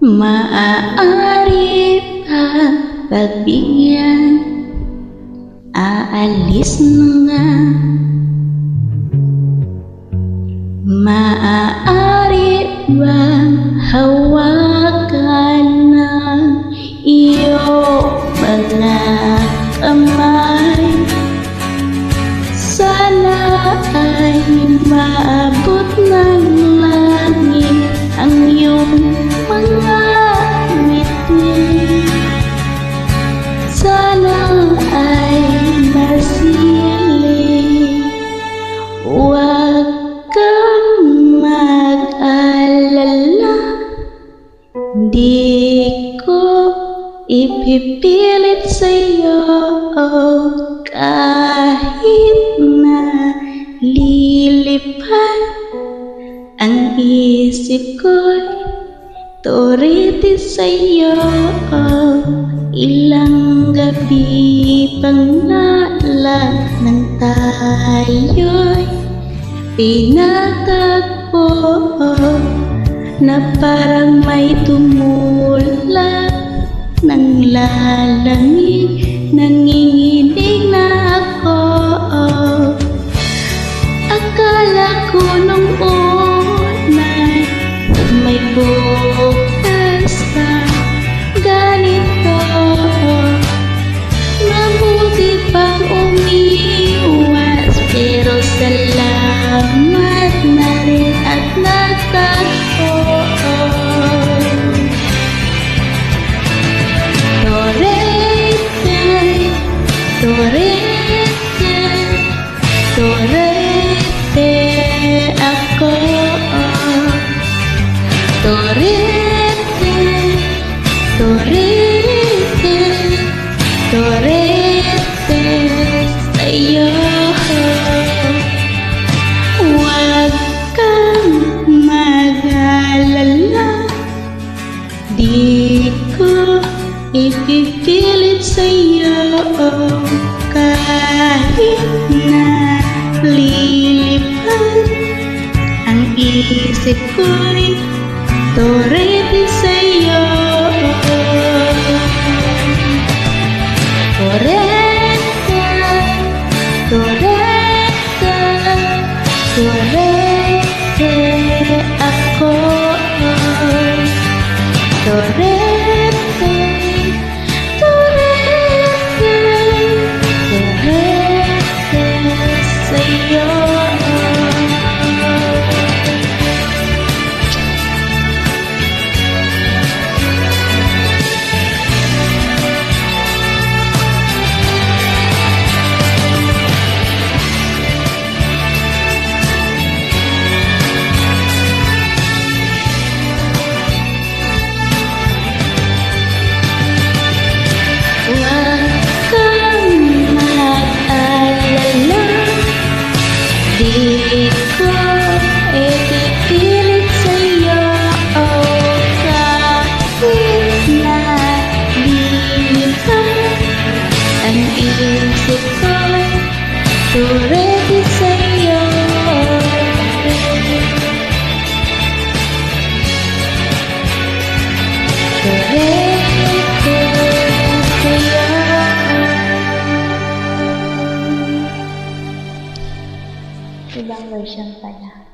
Maaari bang pagbigyan? Aalis na nga. Maaari bang hawakan ng iyong mga kamay? Sana ay maabot ng langit ang iyong mga ngiti. Sana ay masiling, huwag kang mag-alala. Di ko ipipilit sa'yo kahit na lilipad ang isip ko'y turiti sa'yo. Ilang gabi pang nalang nang tayo'y pinatagpo, na parang may tumulak ng lalamig. Nanginginig na ako. Akala ko nung una'y may bukas na ganito. Mabuti pang umiwas, pero salamat na rin at natagpo. Torete ako. Torete, torete, torete sa'yo. Huwag kang mag-alala, di ko ipipilit sa'yo kahit na lilipad ang isip ko'y turiti sa'yo. Torete, torete, torete ako. Torete, torete, torete sa'yo. Di ko ipipilit sa'yo kahit na lilipad ang isip ko'y turiti sa'yo. Turiti sa'yo. Ibang version pala.